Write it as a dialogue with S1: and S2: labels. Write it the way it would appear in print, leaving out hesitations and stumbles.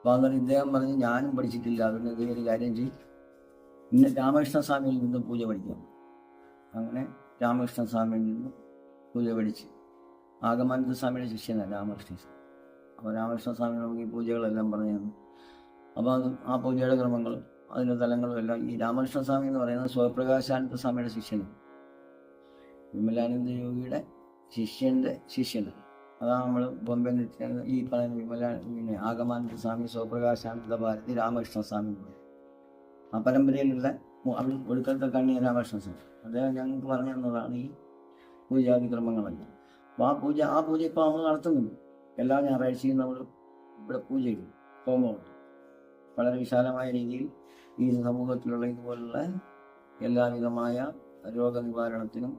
S1: അപ്പോൾ അന്നേരം ഇദ്ദേഹം പറഞ്ഞ് ഞാനും പഠിച്ചിട്ടില്ല, അതുകൊണ്ട് ഇത് ഒരു കാര്യം ചെയ്യും, ഇന്ന് രാമകൃഷ്ണ സ്വാമിയിൽ നിന്നും പൂജ പഠിക്കാം. അങ്ങനെ രാമകൃഷ്ണ സ്വാമിയിൽ നിന്നും പൂജ പഠിച്ച്, ആഗമാനന്ദ സ്വാമിയുടെ ശിഷ്യനാണ് രാമകൃഷ്ണ സ്വാമി. അപ്പോൾ രാമകൃഷ്ണ സ്വാമി നമുക്ക് ഈ പൂജകളെല്ലാം പറഞ്ഞു തന്നു. അപ്പോൾ അത് ആ പൂജയുടെ ക്രമങ്ങളും അതിൻ്റെ തലങ്ങളും എല്ലാം ഈ രാമകൃഷ്ണ സ്വാമി എന്ന് പറയുന്നത് സ്വയപ്രകാശാനന്ദ സ്വാമിയുടെ ശിഷ്യനാണ്, വിമലാനന്ദ യോഗിയുടെ ശിഷ്യൻ്റെ ശിഷ്യനാണ്. അതാണ് നമ്മൾ ബോംബെ ഈ പറയുന്ന ആഗമാനന്ദ സ്വാമി, സ്വപ്രകാശാനന്ദ ഭാരതി, രാമകൃഷ്ണ സ്വാമി. ആ പരമ്പരയിലുള്ള അവിടെ ഒടുക്കത്തെ കണ്ണിയ രാമകൃഷ്ണ സ്വാമി അദ്ദേഹം ഞങ്ങൾക്ക് പറഞ്ഞു തന്നതാണ് ഈ പൂജാതി ക്രമങ്ങളെല്ലാം. അപ്പോൾ ആ പൂജ ഇപ്പോൾ നമ്മൾ നടത്തുന്നുണ്ട്. എല്ലാ ഞായറാഴ്ചയും നമ്മൾ ഇവിടെ പൂജ ചെയ്യും, ഹോമമുണ്ട്. വളരെ വിശാലമായ രീതിയിൽ ഈ സമൂഹത്തിലുള്ള ഇതുപോലുള്ള എല്ലാവിധമായ രോഗനിവാരണത്തിനും